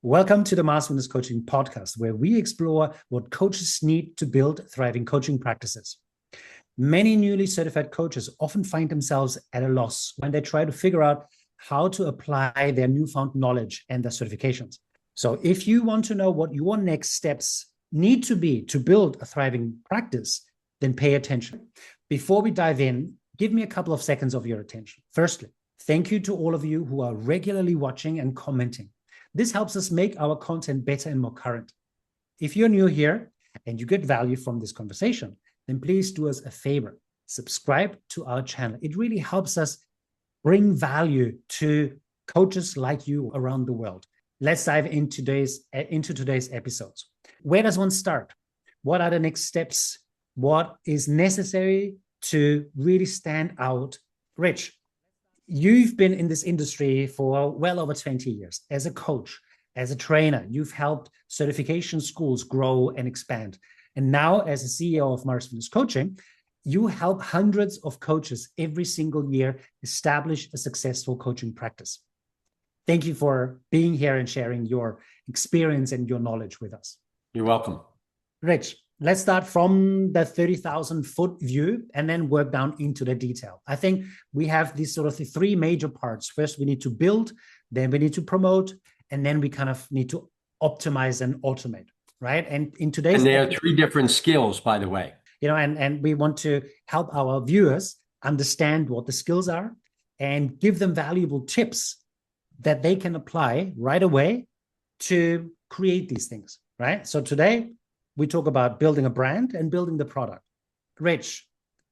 Welcome to the Mindfulness Coaching Podcast, where we explore what coaches need to build thriving coaching practices. Many newly certified coaches often find themselves at a loss when they try to figure out how to apply their newfound knowledge and their certifications. So if you want to know what your next steps need to be to build a thriving practice, then pay attention. Before we dive in, give me a couple of seconds of your attention. Firstly, thank you to all of you who are regularly watching and commenting. This helps us make our content better and more current. If you're new here and you get value from this conversation, then please do us a favor. Subscribe to our channel. It really helps us bring value to coaches like you around the world. Let's dive into today's episodes. Where does one start? What are the next steps? What is necessary to really stand out? Rich, you've been in this industry for well over 20 years as a coach, as a trainer. You've helped certification schools grow and expand. And now, as a CEO of Mindfulness Coaching, you help hundreds of coaches every single year establish a successful coaching practice. Thank you for being here and sharing your experience and your knowledge with us. You're welcome. Rich, let's start from the 30,000-foot view and then work down into the detail. I think we have these sort of the three major parts. First, we need to build, then we need to promote, and then we kind of need to optimize and automate, right? And in today's— And there are three different skills, by the way. And we want to help our viewers understand what the skills are and give them valuable tips that they can apply right away to create these things, right? So today, we talk about building a brand and building the product. Rich,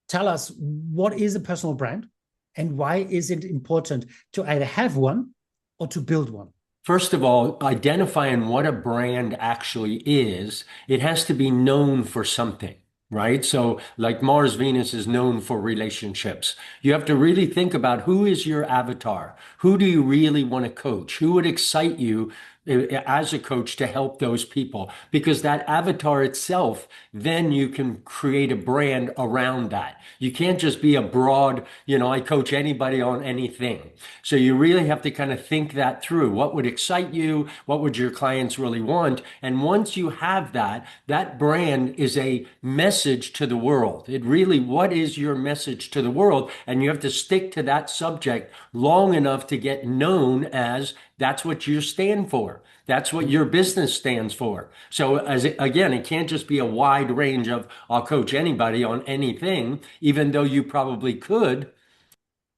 tell us, what is a personal brand and why is it important to either have one or to build one? First of all, identifying what a brand actually is, it has to be known for something, right? So like Mars Venus is known for relationships. You have to really think about, who is your avatar? Who do you really want to coach? Who would excite you as a coach to help those people? Because that avatar itself, then you can create a brand around that. You can't just be a broad, I coach anybody on anything. So you really have to kind of think that through. What would excite you? What would your clients really want? And once you have that, that brand is a message to the world. What is your message to the world? And you have to stick to that subject long enough to get known as that's what you stand for. That's what your business stands for. So again, it can't just be a wide range of, I'll coach anybody on anything, even though you probably could.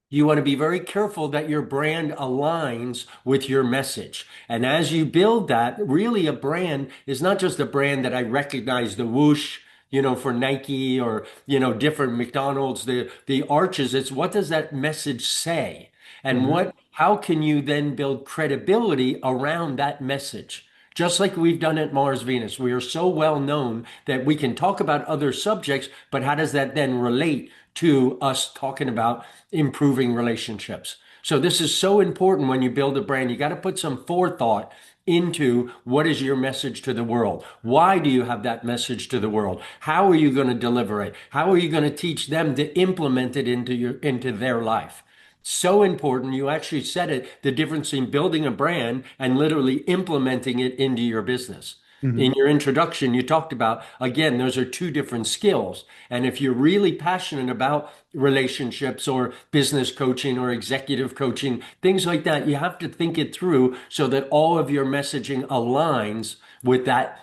You want to be very careful that your brand aligns with your message. And as you build that, really a brand is not just a brand that I recognize the whoosh, for Nike or, different McDonald's, the arches. It's, what does that message say? And how can you then build credibility around that message? Just like we've done at Mars Venus, we are so well known that we can talk about other subjects, but how does that then relate to us talking about improving relationships? So this is so important when you build a brand. You got to put some forethought into what is your message to the world. Why do you have that message to the world? How are you going to deliver it? How are you going to teach them to implement it into their life? So important. You actually said it, the difference in building a brand and literally implementing it into your business. In your introduction, you talked about, again, those are two different skills. And if you're really passionate about relationships or business coaching or executive coaching, things like that, you have to think it through so that all of your messaging aligns with that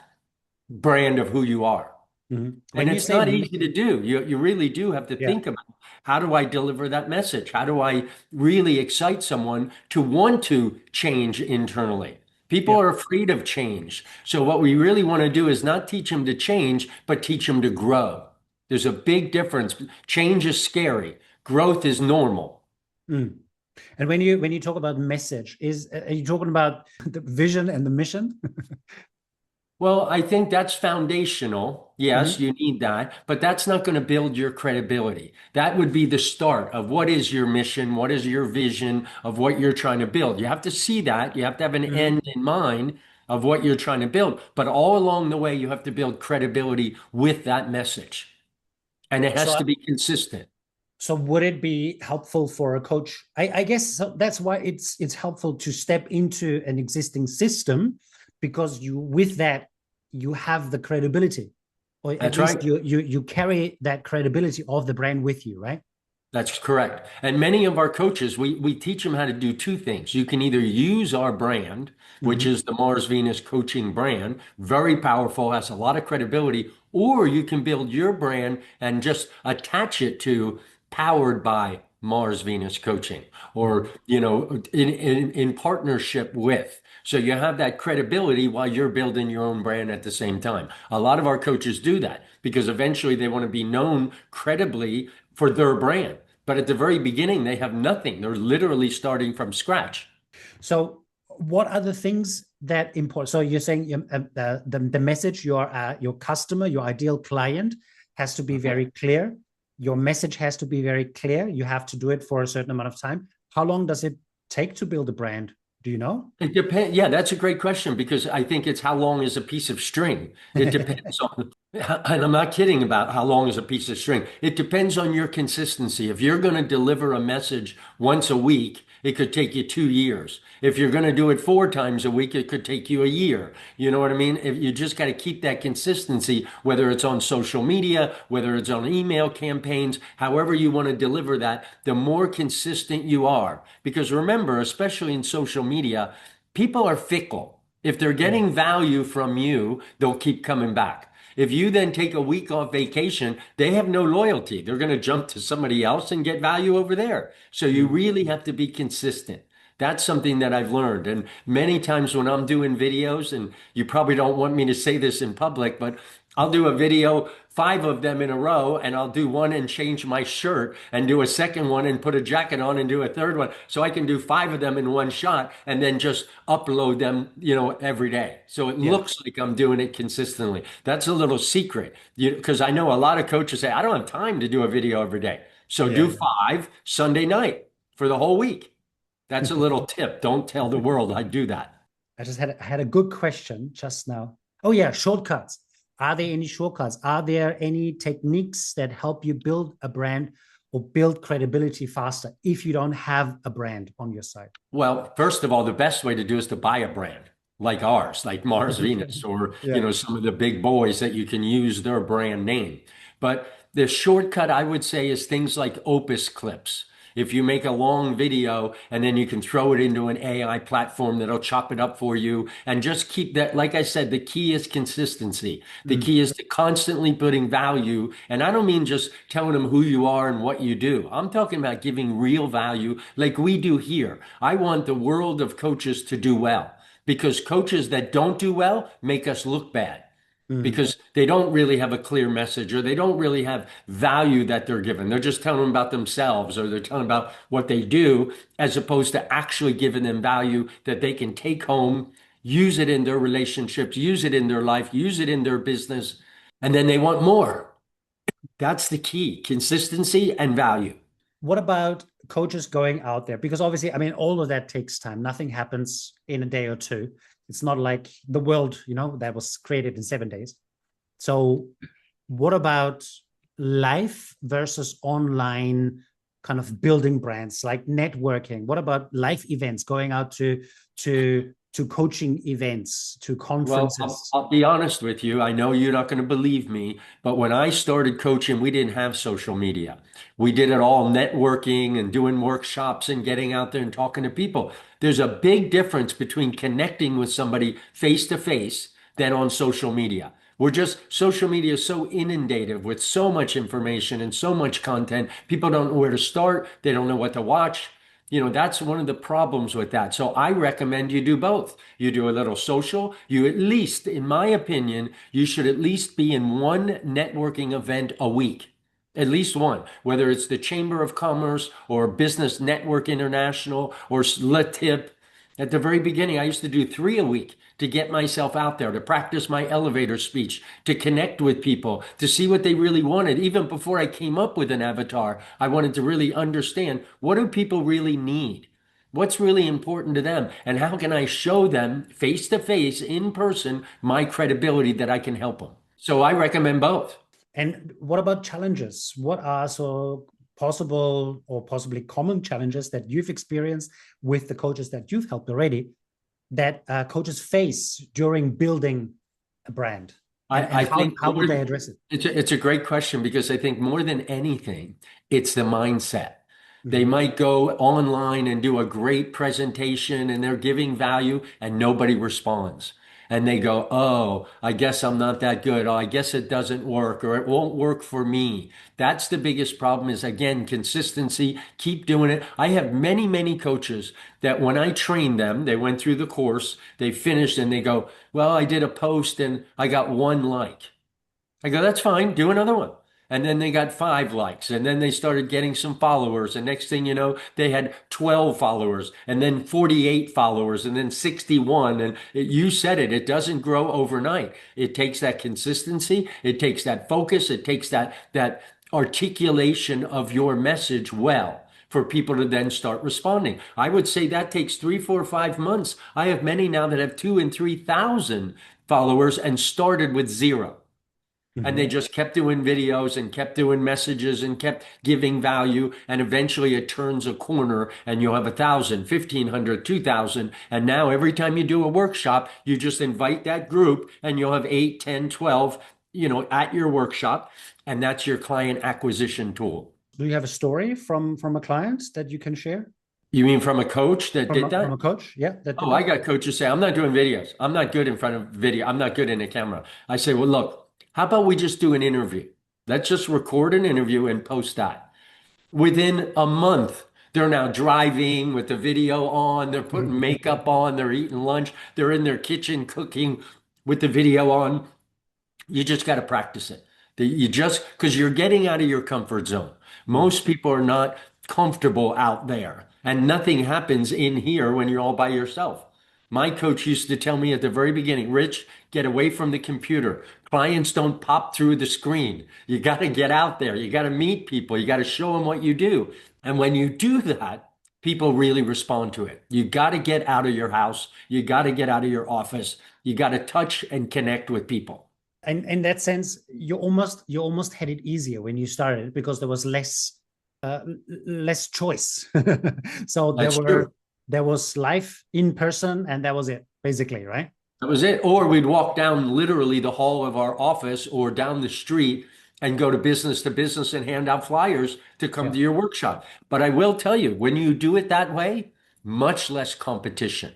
brand of who you are. And it's not easy to do. You really do have to think about, how do I deliver that message? How do I really excite someone to want to change internally? People are afraid of change. So what we really want to do is not teach them to change, but teach them to grow. There's a big difference. Change is scary. Growth is normal. And when you talk about message, are you talking about the vision and the mission? Well, I think that's foundational. Yes, you need that, but that's not going to build your credibility. That would be the start of what is your mission, what is your vision of what you're trying to build. You have to see that. You have to have an end in mind of what you're trying to build. But all along the way, you have to build credibility with that message. And it has to be consistent. So would it be helpful for a coach? I guess so that's why it's helpful to step into an existing system because with that, you have the credibility, or at That's least right. you carry that credibility of the brand with you, right? That's correct. And many of our coaches, we teach them how to do two things. You can either use our brand, which Mm-hmm. is the Mars Venus coaching brand, very powerful, has a lot of credibility, or you can build your brand and just attach it to powered by Mars Venus coaching or, in partnership with. So you have that credibility while you're building your own brand at the same time. A lot of our coaches do that because eventually they want to be known credibly for their brand. But at the very beginning, they have nothing. They're literally starting from scratch. So, what are the things that important? So, you're saying the message your customer, your ideal client, has to be Mhm. very clear. Your message has to be very clear. You have to do it for a certain amount of time. How long does it take to build a brand? Do you know? It depends. Yeah, that's a great question because I think it's how long is a piece of string? It depends on, and I'm not kidding about how long is a piece of string. It depends on your consistency. If you're going to deliver a message once a week, it could take you 2 years. If you're going to do it 4 times a week, it could take you a year. You know what I mean? If you just got to keep that consistency, whether it's on social media, whether it's on email campaigns, however you want to deliver that, the more consistent you are. Because remember, especially in social media, people are fickle. If they're Yeah. getting value from you, they'll keep coming back. If you then take a week off vacation, they have no loyalty. They're going to jump to somebody else and get value over there. So you Mm. really have to be consistent. That's something that I've learned. And many times when I'm doing videos, and you probably don't want me to say this in public, but I'll do a video, 5 of them in a row, and I'll do one and change my shirt and do a second one and put a jacket on and do a third one. So I can do 5 of them in one shot and then just upload them, every day. So it Yeah. looks like I'm doing it consistently. That's a little secret, because I know a lot of coaches say, I don't have time to do a video every day. So do Yeah. 5 Sunday night for the whole week. That's a little tip. Don't tell the world I do that. I had a good question just now. Oh yeah, shortcuts. Are there any shortcuts? Are there any techniques that help you build a brand or build credibility faster if you don't have a brand on your site? Well, first of all, the best way to do is to buy a brand like ours, like Mars Venus, or Yeah. some of the big boys that you can use their brand name. But the shortcut I would say is things like Opus clips. If you make a long video and then you can throw it into an AI platform that'll chop it up for you and just keep that, like I said, the key is consistency. The Mm. key is to constantly putting value. And I don't mean just telling them who you are and what you do. I'm talking about giving real value like we do here. I want the world of coaches to do well because coaches that don't do well make us look bad Mm. because they don't really have a clear message or they don't really have value that they're given. They're just telling them about themselves or they're telling about what they do as opposed to actually giving them value that they can take home, use it in their relationships, use it in their life, use it in their business, and then they want more. That's the key, consistency and value. What about coaches going out there? Because obviously, I mean, all of that takes time. Nothing happens in a day or two. It's not like the world, that was created in 7 days. So, what about live versus online kind of building brands like networking? What about live events, going out to coaching events, to Well, I'll, conferences? I'll be honest with you. I know you're not going to believe me, but when I started coaching, we didn't have social media. We did it all networking and doing workshops and getting out there and talking to people. There's a big difference between connecting with somebody face to face than on social media. Social media is so inundated with so much information and so much content. People don't know where to start. They don't know what to watch. That's one of the problems with that. So I recommend you do both. You do a little social. You at least, in my opinion, you should at least be in one networking event a week. At least one, whether it's the Chamber of Commerce or Business Network International or LaTip. At the very beginning, I used to do 3 a week to get myself out there, to practice my elevator speech, to connect with people, to see what they really wanted. Even before I came up with an avatar, I wanted to really understand what do people really need? What's really important to them? And how can I show them face to face, in person, my credibility that I can help them? So I recommend both. And what about challenges? What are so possible or possibly common challenges that you've experienced with the coaches that you've helped already? that coaches face during building a brand, and I think how do they address it? it's a great question because I think more than anything, it's the mindset. They Mhm. might go online and do a great presentation and they're giving value and nobody responds. And they go, oh, I guess I'm not that good. Oh, I guess it doesn't work or it won't work for me. That's the biggest problem is again, consistency. Keep doing it. I have many, many coaches that when I train them, they went through the course, they finished and they go, well, I did a post and I got one like. I go, that's fine, do another one. And then they got 5 likes, and then they started getting some followers. And next thing you know, they had 12 followers, and then 48 followers, and then 61. And you said it, it doesn't grow overnight. It takes that consistency, it takes that focus, it takes that articulation of your message well for people to then start responding. I would say that takes 3, 4, 5 months. I have many now that have 2 and 3,000 followers and started with zero. And they Mhm. just kept doing videos and kept doing messages and kept giving value. And eventually it turns a corner and you'll have 1,000, 1,500, 2,000. And now every time you do a workshop, you just invite that group and you'll have 8, 10, 12, at your workshop. And that's your client acquisition tool. Do you have a story from a client that you can share You mean from a coach that did from that? a coach? Yeah, that did Oh, I that. got coaches say, I'm not doing videos. I'm not good in front of video. I'm not good in a camera. I say, well, look, how about we just do an interview? Let's just record an interview and post that. Within a month, they're now driving with the video on, they're putting makeup on, they're eating lunch, they're in their kitchen cooking with the video on. You just got to practice it. You just because you're getting out of your comfort zone. Mm. Most people are not comfortable out there, and nothing happens in here when you're all by yourself. My coach used to tell me at the very beginning, Rich, get away from the computer. Clients don't pop through the screen. You got to get out there. You got to meet people. You got to show them what you do. And when you do that, people really respond to it. You got to get out of your house. You got to get out of your office. You got to touch and connect with people. And in that sense, you almost had it easier when you started because there was uh, less choice. So That's true. there was life in person, and that was it, basically, right? That was it. Or we'd walk down literally the hall of our office or down the street and go to business and hand out flyers to come Yeah. to your workshop. But I will tell you, when you do it that way, much less competition.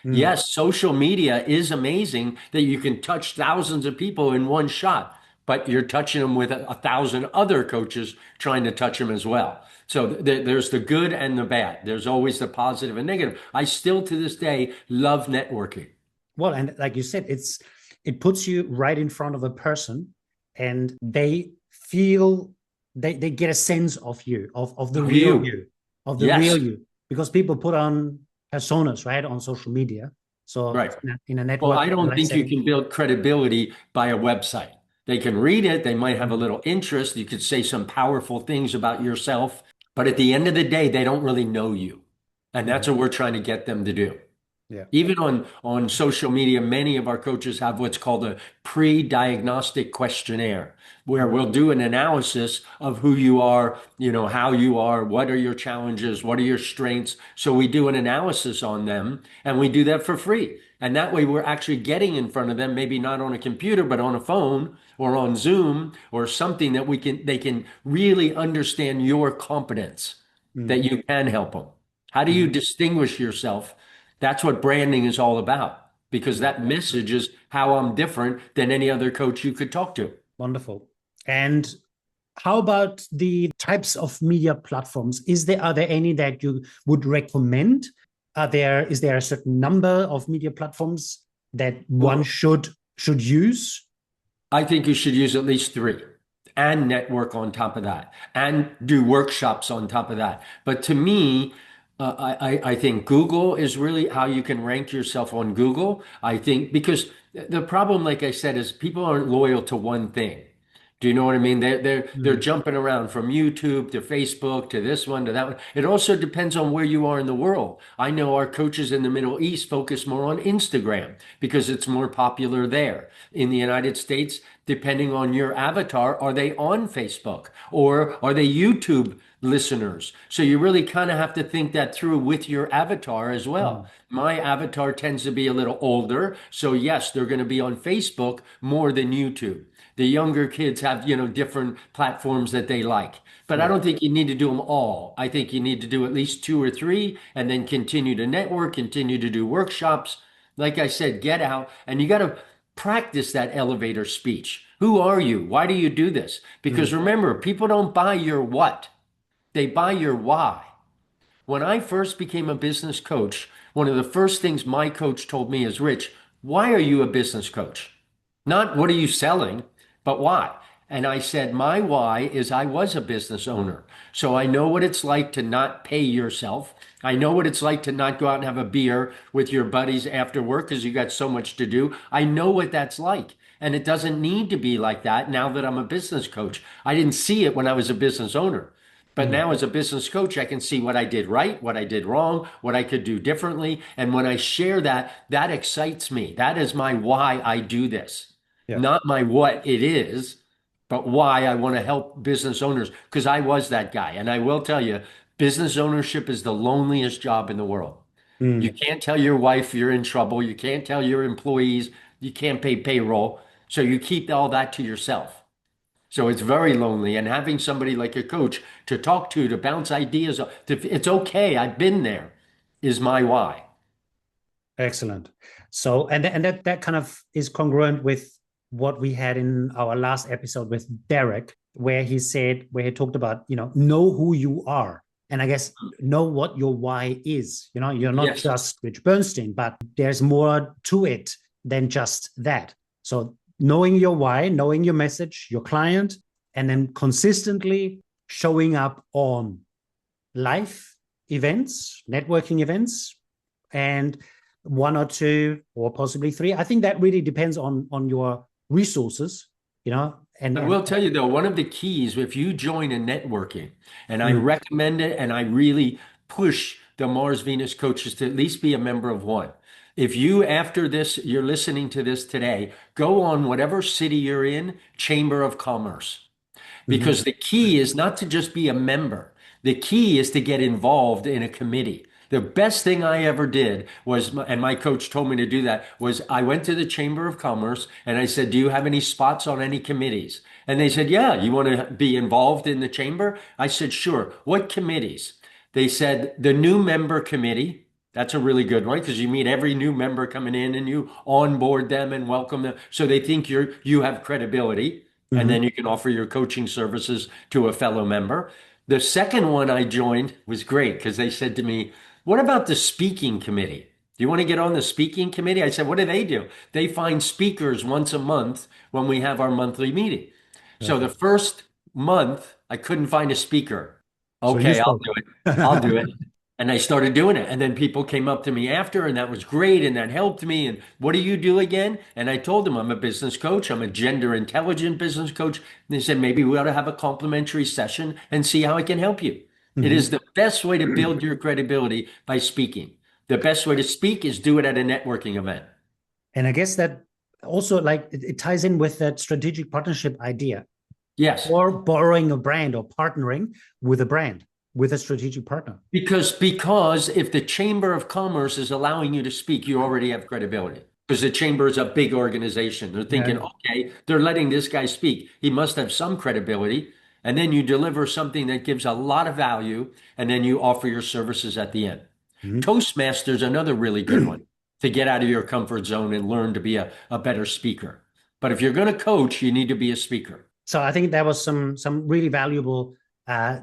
Mm. Yes, social media is amazing that you can touch thousands of people in one shot, but you're touching them with 1,000 other coaches trying to touch them as well. So there's the good and the bad. There's always the positive and negative. I still to this day love networking. Well, and like you said, it puts you right in front of a person, and they get a sense of you, of the Of real you. you, of the real Yes, you, because people put on personas, right, on social media. So right. in a Well, network I don't live think you setting. can build credibility by a website. They can read it, they might have a little interest. You could say some powerful things about yourself, but at the end of the day, they don't really know you. And that's Mhm. what we're trying to get them to do. Yeah. Even on social media, many of our coaches have what's called a pre-diagnostic questionnaire, where Mhm. we'll do an analysis of who you are, how you are, what are your challenges, what are your strengths. So we do an analysis on them, and we do that for free. And that way we're actually getting in front of them, maybe not on a computer, but on a phone or on Zoom or something that they can really understand your competence, that Mhm. you can help them. How do you Mhm. distinguish yourself? That's what branding is all about, because Yeah. that message is how I'm different than any other coach you could talk to. Wonderful. And how about the types of media platforms? Are there any that you would recommend? Is there a certain number of media platforms that one Well, should use? I think you should use at least 3 and network on top of that and do workshops on top of that. But to me, I think Google is really how you can rank yourself on Google. I think because the problem, like I said, is people aren't loyal to one thing. Do you know what I mean? They're Mm. jumping around from YouTube to Facebook to this one to that one. It also depends on where you are in the world. I know our coaches in the Middle East focus more on Instagram because it's more popular there. In the United States, depending on your avatar, are they on Facebook or are they YouTube listeners. So you really kind of have to think that through with your avatar as well. Mm. My avatar tends to be a little older. So yes, they're going to be on Facebook more than YouTube. The younger kids have, different platforms that they like. But I Yeah. don't think you need to do them all. I think you need to do at least two or three and then continue to network, continue to do workshops. Like I said, get out and you got to practice that elevator speech. Who are you? Why do you do this? Because Mm. remember, people don't buy your what, they buy your why. When I first became a business coach, one of the first things my coach told me is, Rich, why are you a business coach? Not what are you selling, but why? And I said, my why is I was a business owner. So I know what it's like to not pay yourself. I know what it's like to not go out and have a beer with your buddies after work because you got so much to do. I know what that's like. And it doesn't need to be like that now that I'm a business coach. I didn't see it when I was a business owner. But Mm. now, as a business coach, I can see what I did right, what I did wrong, what I could do differently. And when I share that, that excites me. That is my why I do this, Yeah. not my what it is, but why I want to help business owners. Because I was that guy. And I will tell you, business ownership is the loneliest job in the world. You Mm. can't tell your wife you're in trouble. You can't tell your employees you can't pay payroll. So you keep all that to yourself. So it's very lonely. And having somebody like a coach to talk to bounce ideas, it's okay. I've been there, is my why. Excellent. So, and that kind of is congruent with what we had in our last episode with Derek, where he talked about, know who you are. And I guess know what your why is. You're not Yes. just Rich Bernstein, but there's more to it than just that. So knowing your why, knowing your message, your client, and then consistently showing up on live events, networking events, and one or two or possibly three. I think that really depends on your resources, I and will tell you though, one of the keys, if you join a networking, and I mm, recommend it and I really push the Mars Venus coaches to at least be a member of one. If you, after this, you're listening to this today, go on whatever city you're in, Chamber of Commerce. mhm, Because the key is not to just be a member. The key is to get involved in a committee. The best thing I ever did was, and my coach told me to do that, was I went to the Chamber of Commerce and I said, do you have any spots on any committees? And they said, yeah, you want to be involved in the chamber? I said, sure. What committees? They said, the new member committee. That's a really good one because you meet every new member coming in and you onboard them and welcome them. So they think you have credibility and mhm. then you can offer your coaching services to a fellow member. The second one I joined was great because they said to me, what about the speaking committee? Do you want to get on the speaking committee? I said, what do? They find speakers once a month when we have our monthly meeting. So the Perfect. first month, I couldn't find a speaker. So you Okay, I'll spoke. do it. I'll do it. And I started doing it. And then people came up to me after, and that was great. And that helped me. And what do you do again? And I told them I'm a business coach. I'm a gender intelligent business coach. And they said, maybe we ought to have a complimentary session and see how I can help you. It is Mhm. the best way to build your credibility by speaking. The best way to speak is do it at a networking event. And I guess that also like it ties in with that strategic partnership idea, Yes. or borrowing a brand or partnering with a brand, with a strategic partner. Because if the Chamber of Commerce is allowing you to speak, you already have credibility. Because the chamber is a big organization. They're thinking, Yeah. okay, they're letting this guy speak. He must have some credibility. And then you deliver something that gives a lot of value, and then you offer your services at the end. Mhm. Toastmasters, another really good one to get out of your comfort zone and learn to be a better speaker. But if you're going to coach, you need to be a speaker. So I think there was some really valuable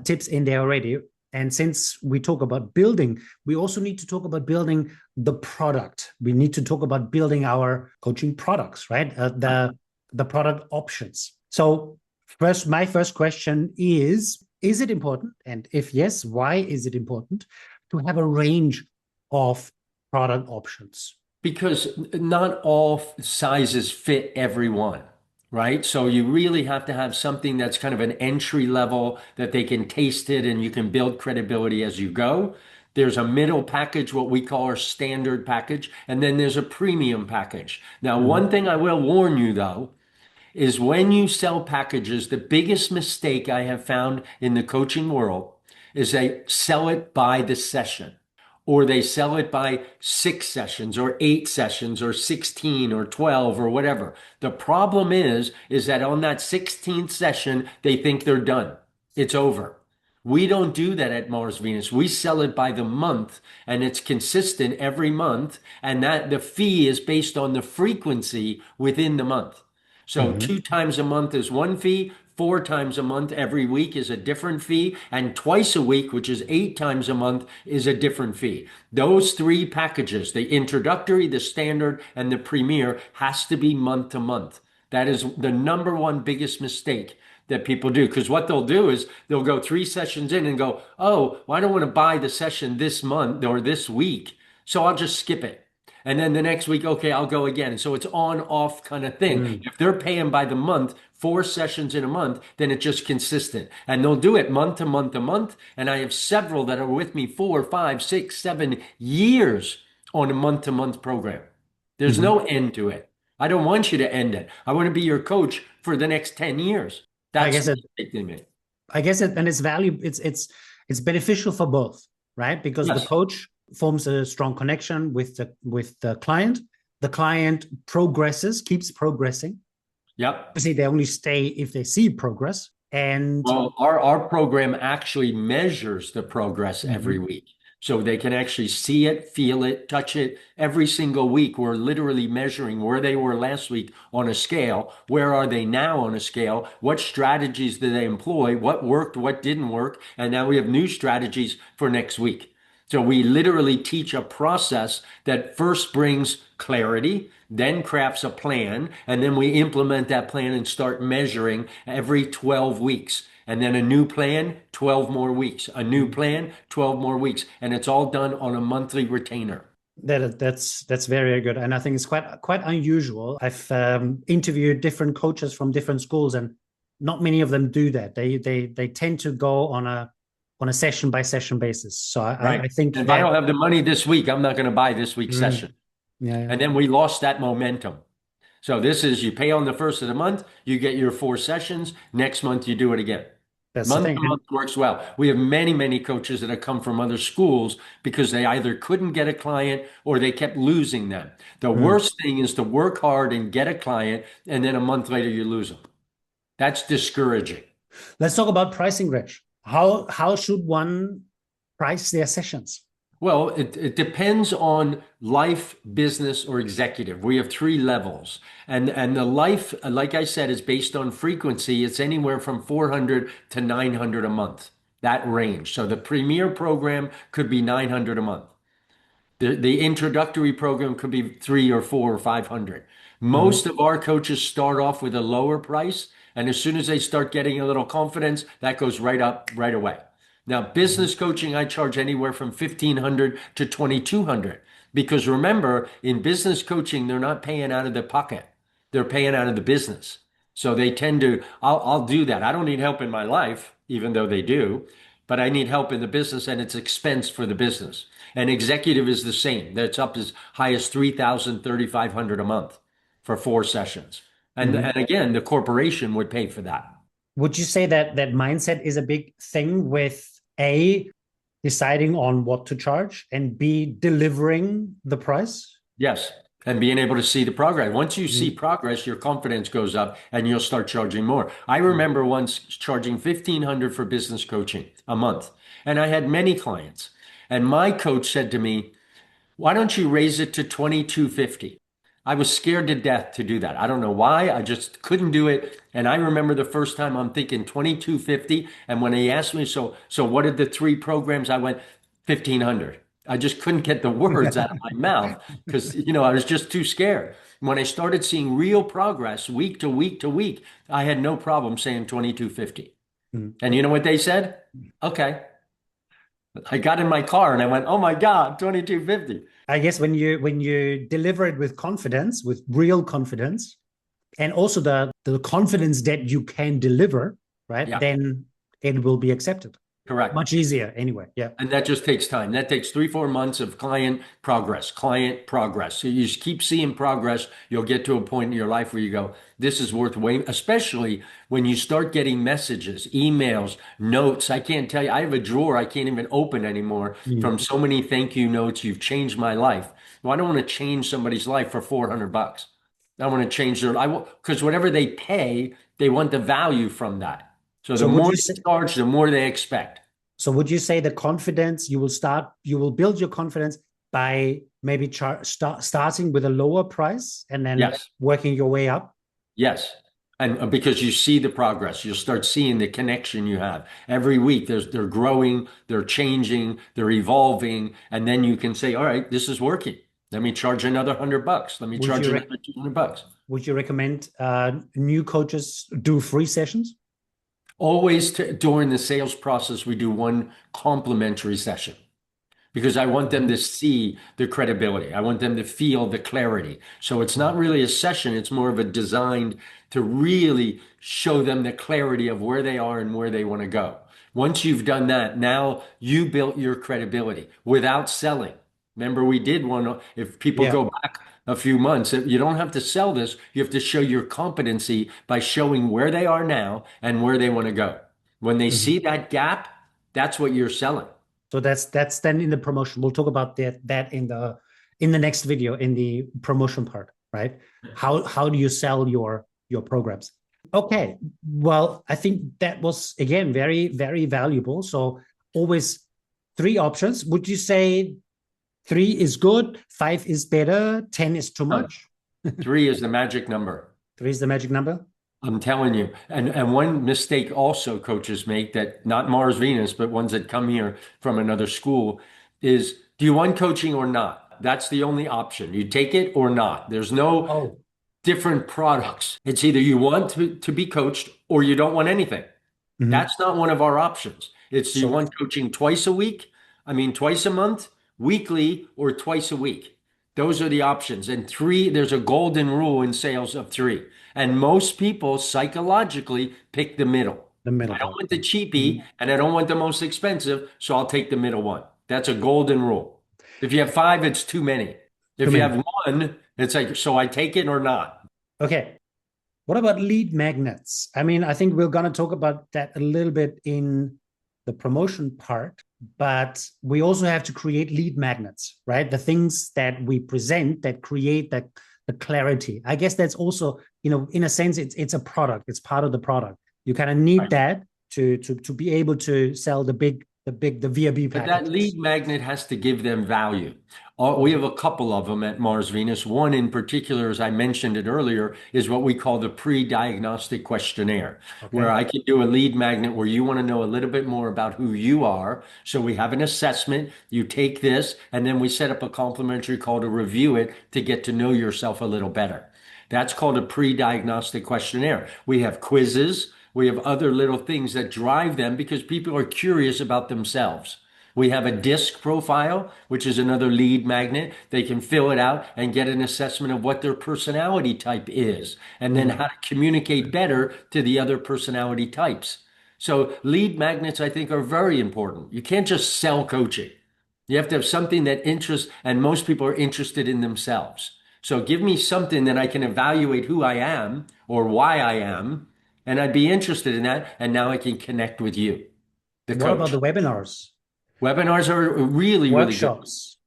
tips in there already. And since we talk about building, we also need to talk about building the product. We need to talk about building our coaching products, right? The product options. So first, my first question is it important? And if yes, why is it important to have a range of product options? Because not all sizes fit everyone, right? So you really have to have something that's kind of an entry level that they can taste it and you can build credibility as you go. There's a middle package, what we call our standard package, and then there's a premium package. Now, Mhm. one thing I will warn you though is when you sell packages, the biggest mistake I have found in the coaching world is they sell it by the session, or they sell it by 6 sessions or 8 sessions or 16 or 12 or whatever. The problem is that on that 16th session, they think they're done. It's over. We don't do that at Mars Venus. We sell it by the month, and it's consistent every month, and that the fee is based on the frequency within the month. So 2 times a month is one fee, 4 times a month every week is a different fee, and twice a week, which is 8 times a month, is a different fee. Those 3 packages, the introductory, the standard, and the premier, has to be month to month. That is the number one biggest mistake that people do. Because what they'll do is they'll go 3 sessions in and go, oh, well, I don't want to buy the session this month or this week, so I'll just skip it. And then the next week, okay, I'll go again. And so it's on off kind of thing. If they're paying by the month, 4 sessions in a month, then it's just consistent. And they'll do it month to month to month. And I have several that are with me 4, 5, 6, 7 years on a month to month program. There's no end to it. I don't want you to end it. I want to be your coach for the next 10 years. I That's guess and it's value. It's beneficial for both, right? Because the coach forms a strong connection with the client. The client progresses, keeps progressing. Yep. Obviously, they only stay if they see progress. And well, our program actually measures the progress every week. So they can actually see it, feel it, touch it every single week. We're literally measuring where they were last week on a scale. Where are they now on a scale? What strategies did they employ? What worked? What didn't work? And now we have new strategies for next week. So we literally teach a process that first brings clarity, then crafts a plan, and then we implement that plan and start measuring every 12 weeks. And then a new plan, 12 more weeks. A new plan, 12 more weeks. And it's all done on a monthly retainer. That's very good. And I think it's quite unusual. I've interviewed different coaches from different schools, and not many of them do that. They tend to go on a session by session basis. So I think if I don't have the money this week, I'm not going to buy this week's session. Yeah. And then we lost that momentum. So this is, you pay on the first of the month, you get your 4 sessions. Next month, you do it again. That's month the thing. to month works well. We have many, many coaches that have come from other schools because they either couldn't get a client or they kept losing them. The worst thing is to work hard and get a client, and then a month later you lose them. That's discouraging. Let's talk about pricing, Rich. How should one price their sessions? Well, it depends on life, business, or executive. We have 3 levels. And the life, like I said, is based on frequency. It's anywhere from 400 to 900 a month, that range. So the premier program could be 900 a month. The introductory program could be 3 or 4 or 500. Most of our coaches start off with a lower price. And as soon as they start getting a little confidence, that goes right up right away. Now, business coaching, I charge anywhere from 1,500 to 2,200. Because remember, in business coaching, they're not paying out of their pocket. They're paying out of the business. So they tend to, I'll do that. I don't need help in my life, even though they do, but I need help in the business, and it's expense for the business. And executive is the same. That's up as high as 3,000, 3,500 a month for 4 sessions. And again, the corporation would pay for that. Would you say that mindset is a big thing with A, deciding on what to charge, and B, delivering the price? Yes. And being able to see the progress. Once you see progress, your confidence goes up and you'll start charging more. I remember once charging 1,500 for business coaching a month. And I had many clients. And my coach said to me, why don't you raise it to 2,250? I was scared to death to do that. I don't know why. I just couldn't do it. And I remember the first time I'm thinking 2,250. And when he asked me, so what are the 3 programs? I went 1,500. I just couldn't get the words out of my mouth because, I was just too scared. When I started seeing real progress week to week to week, I had no problem saying 2,250. And you know what they said? Okay. I got in my car and I went, oh my God, 2,250. I guess when you deliver it with confidence, with real confidence, and also the confidence that you can deliver, right? Yeah. Then it will be accepted. Correct. Much easier anyway. Yeah. And that just takes time. That takes 3, 4 months of client progress, client progress. So you just keep seeing progress. You'll get to a point in your life where you go, this is worth waiting, especially when you start getting messages, emails, notes. I can't tell you, I have a drawer I can't even open anymore Mm. from so many thank you notes. You've changed my life. Well, I don't want to change somebody's life for $400. I want to change their, because whatever they pay, they want the value from that. So the So would more you they say, charge, the more they expect. so would you say the confidence you will build your confidence by maybe starting with a lower price and then Yes. working your way up? Yes. And because you see the progress, you'll start seeing the connection you have. Every week they're growing, they're changing, they're evolving, and then you can say, all right, this is working. Let me charge another $100. Let me Would charge you another $200. would you recommend new coaches do free sessions? Always during the sales process, we do one complimentary session because I want them to see the credibility. I want them to feel the clarity. So it's not really a session, it's more of a designed to really show them the clarity of where they are and where they want to go. Once you've done that, now you built your credibility without selling. Remember, we did one, if people Yeah. go back a few months, you don't have to sell this. You have to show your competency by showing where they are now and where they want to go. When they Mhm. see that gap, that's what you're selling. So that's then in the promotion. We'll talk about that in the next video in the promotion part, right? How do you sell your programs? Okay. Well, I think that was again very valuable. So always three options. Would you say three is good, five is better, 10 is too No, much? 3 is the magic number. Three is the magic number? I'm telling you. And one mistake also coaches make that not Mars Venus, but ones that come here from another school is do you want coaching or not? That's the only option. You take it or not. There's no Oh. different products. It's either you want to be coached or you don't want anything. Mhm. That's not one of our options. It's do you So want coaching twice a week? I mean, twice a month, weekly, or twice a week. Those are the options. And 3, there's a golden rule in sales of 3. And most people psychologically pick the middle. the middle I don't part. want the cheapie Mhm. and I don't want the most expensive, so I'll take the middle one. That's a golden rule. If you have 5, it's too many. Too If you many. have one, it's like, so I take it or not. Okay. What about lead magnets? I mean, I think we're going to talk about that a little bit in the promotion part, but we also have to create lead magnets, right? The things that we present that create the clarity. I guess that's also, in a sense, it's a product. It's part of the product. You kind of need that to be able to sell the VIB But that packages. lead magnet has to give them value. We have a couple of them at Mars Venus. One in particular, as I mentioned it earlier, is what we call the pre-diagnostic questionnaire, where Okay. I can do a lead magnet where you want to know a little bit more about who you are. So we have an assessment. You take this, and then we set up a complimentary call to review it to get to know yourself a little better. That's called a pre-diagnostic questionnaire. We have quizzes. We have other little things that drive them because people are curious about themselves. We have a disc profile, which is another lead magnet. They can fill it out and get an assessment of what their personality type is, and then Mm. how to communicate better to the other personality types. So lead magnets, I think, are very important. You can't just sell coaching. You have to have something that interests, and most people are interested in themselves. So give me something that I can evaluate who I am or why I am, and I'd be interested in that. And now I can connect with you, the What about coach. the webinars, Webinars are really, really good. workshops?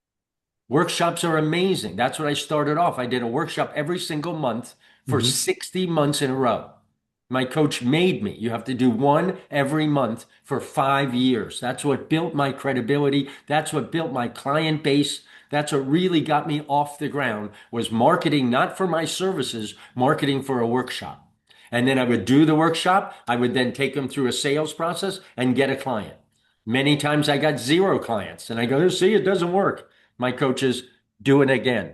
Workshops are amazing. That's what I started off. I did a workshop every single month for Mhm. 60 months in a row. My coach made me. You have to do one every month for 5 years. That's what built my credibility. That's what built my client base. That's what really got me off the ground was marketing, not for my services, marketing for a workshop. And then I would do the workshop. I would then take them through a sales process and get a client. Many times I got 0 clients and I go, see, it doesn't work. My coaches, do it again,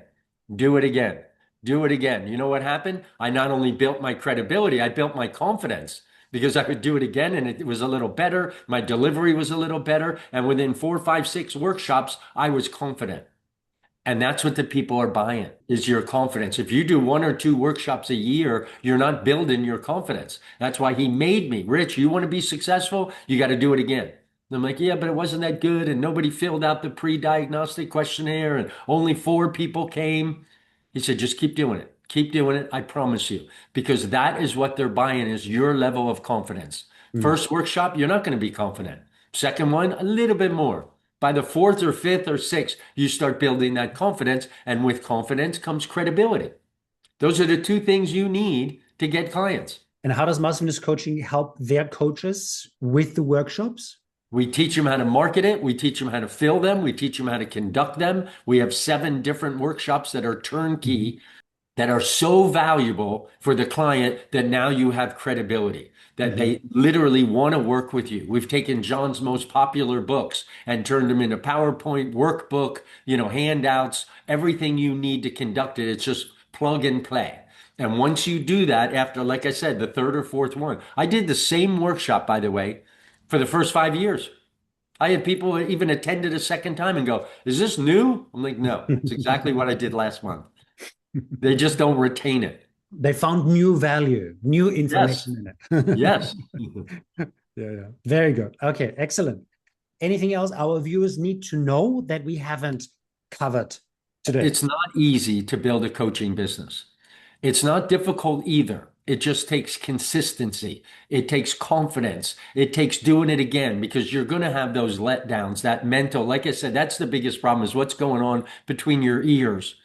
do it again, do it again. You know what happened? I not only built my credibility, I built my confidence because I could do it again and it was a little better. My delivery was a little better. And within 4, 5, 6 workshops, I was confident. And that's what the people are buying is your confidence. If you do 1 or 2 workshops a year, you're not building your confidence. That's why he made me. Rich, you want to be successful? You got to do it again. I'm like, yeah, but it wasn't that good. And nobody filled out the pre-diagnostic questionnaire and only 4 people came. He said, just keep doing it. Keep doing it. I promise you, because that is what they're buying is your level of confidence. Mm. First workshop, you're not going to be confident. Second one, a little bit more. By the fourth or fifth or sixth, you start building that confidence. And with confidence comes credibility. Those are the 2 things you need to get clients. And how does Masterminds Coaching help their coaches with the workshops? We teach them how to market it. We teach them how to fill them. We teach them how to conduct them. We have 7 different workshops that are turnkey that are so valuable for the client that now you have credibility, that they literally want to work with you. We've taken John's most popular books and turned them into PowerPoint, workbook, handouts, everything you need to conduct it. It's just plug and play. And once you do that, after, like I said, the third or fourth one, I did the same workshop, by the way, for the first 5 years. I had people even attend it a second time and go, is this new? I'm like, no, it's exactly what I did last month. They just don't retain it. They found new value, new information in it. Yes. Yeah. Very good. Okay, excellent. Anything else our viewers need to know that we haven't covered today? It's not easy to build a coaching business. It's not difficult either. It just takes consistency. It takes confidence. It takes doing it again, because you're going to have those letdowns, that mental, like I said, that's the biggest problem, is what's going on between your ears.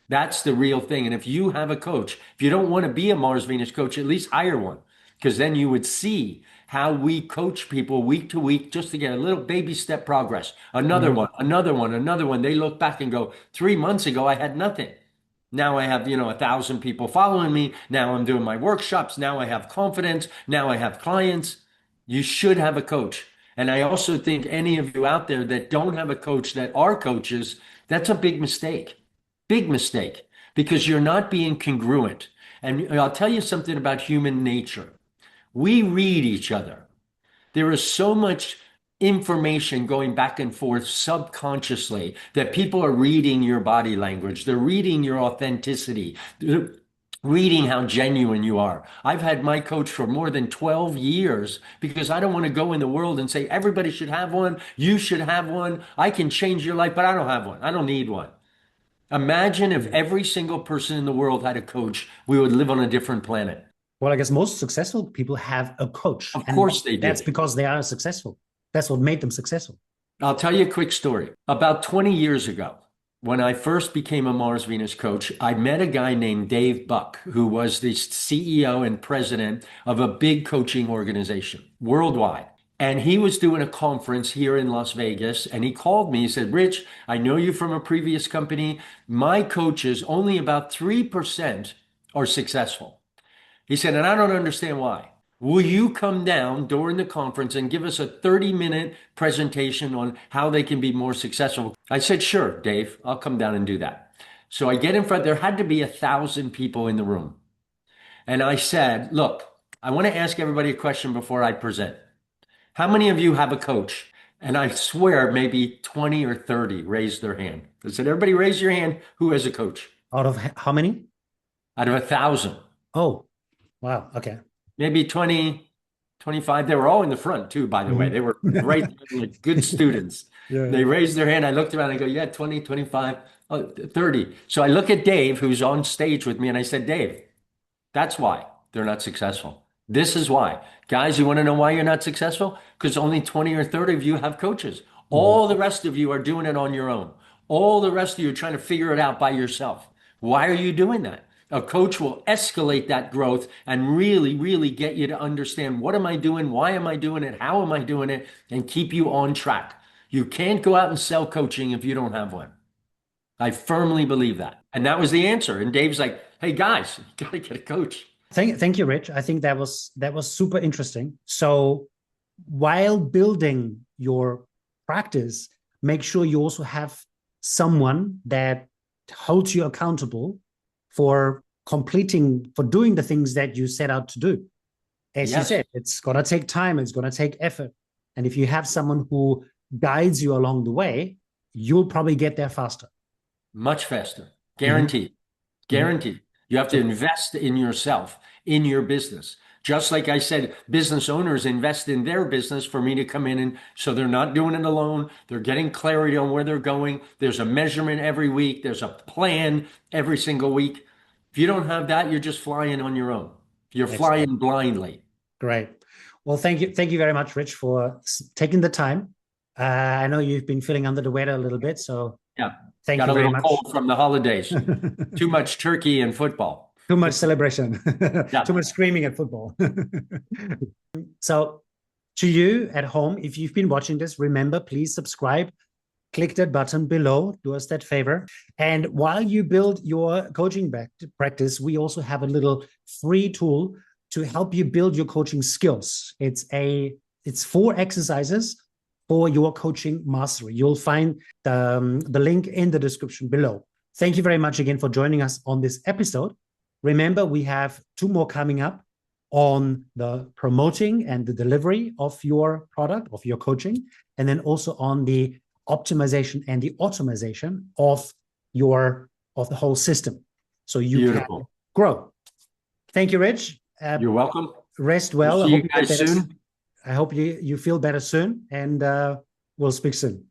That's the real thing. And if you have a coach, if you don't want to be a Mars Venus coach, at least hire one, because then you would see how we coach people week to week just to get a little baby step progress. Another one, another one, another one. They look back and go, 3 months ago, I had nothing. Now I have, 1,000 people following me. Now I'm doing my workshops. Now I have confidence. Now I have clients. You should have a coach. And I also think any of you out there that don't have a coach, that are coaches, that's a big mistake. Big mistake, because you're not being congruent. And I'll tell you something about human nature. We read each other. There is so much information going back and forth subconsciously that people are reading your body language. They're reading your authenticity. They're reading how genuine you are. I've had my coach for more than 12 years because I don't want to go in the world and say, everybody should have one. You should have one. I can change your life, but I don't have one. I don't need one. Imagine if every single person in the world had a coach, we would live on a different planet. Well, I guess most successful people have a coach. Of course they do. That's because they are successful. That's what made them successful. I'll tell you a quick story. About 20 years ago, when I first became a Mars Venus coach, I met a guy named Dave Buck, who was the CEO and president of a big coaching organization worldwide. And he was doing a conference here in Las Vegas, and he called me. He said, Rich, I know you from a previous company. My coaches, only about 3% are successful. He said, and I don't understand why. Will you come down during the conference and give us a 30-minute presentation on how they can be more successful? I said, sure, Dave, I'll come down and do that. So I get in front. There had to be 1,000 people in the room. And I said, look, I want to ask everybody a question before I present. How many of you have a coach? And I swear maybe 20 or 30 raised their hand. I said, everybody raise your hand. Who has a coach? Out of how many? Out of 1,000. Oh, wow. Okay. Maybe 20, 25. They were all in the front too, by the way. They were right there, like good students. Yeah. They raised their hand. I looked around and I go, yeah, 20, 25, 30. So I look at Dave, who's on stage with me, and I said, Dave, that's why they're not successful. This is why. Guys, you want to know why you're not successful? Because only 20 or 30 of you have coaches. All the rest of you are doing it on your own. All the rest of you are trying to figure it out by yourself. Why are you doing that? A coach will escalate that growth and really, really get you to understand, what am I doing? Why am I doing it? How am I doing it? And keep you on track. You can't go out and sell coaching if you don't have one. I firmly believe that. And that was the answer. And Dave's like, hey guys, you got to get a coach. Thank you, Rich. I think that was super interesting. So while building your practice, make sure you also have someone that holds you accountable for doing the things that you set out to do. As you said, it's going to take time. It's going to take effort. And if you have someone who guides you along the way, you'll probably get there faster. Much faster. Guaranteed. Guaranteed. You have to invest in yourself, in your business. Just like I said, business owners invest in their business for me to come in, and so they're not doing it alone. They're getting clarity on where they're going. There's a measurement every week. There's a plan every single week. If you don't have that, you're just flying on your own. You're Excellent. flying blindly. Great. Well, thank you very much, Rich, for taking the time. I know you've been feeling under the weather a little bit, so Yeah. thank Got you a very little much. cold from the holidays. Too much turkey and football. Too much celebration. Yeah. Too much screaming at football. So, to you at home, if you've been watching this, remember, please subscribe. Click that button below. Do us that favor. And while you build your coaching practice, we also have a little free tool to help you build your coaching skills. It's 4 exercises for your coaching mastery. You'll find the link in the description below. Thank you very much again for joining us on this episode. Remember, we have 2 more coming up on the promoting and the delivery of your product, of your coaching, and then also on the optimization and the automation of the whole system, so you can grow. Thank you, Rich. You're welcome. Rest well. We'll see you guys soon. I hope you feel better soon, and we'll speak soon.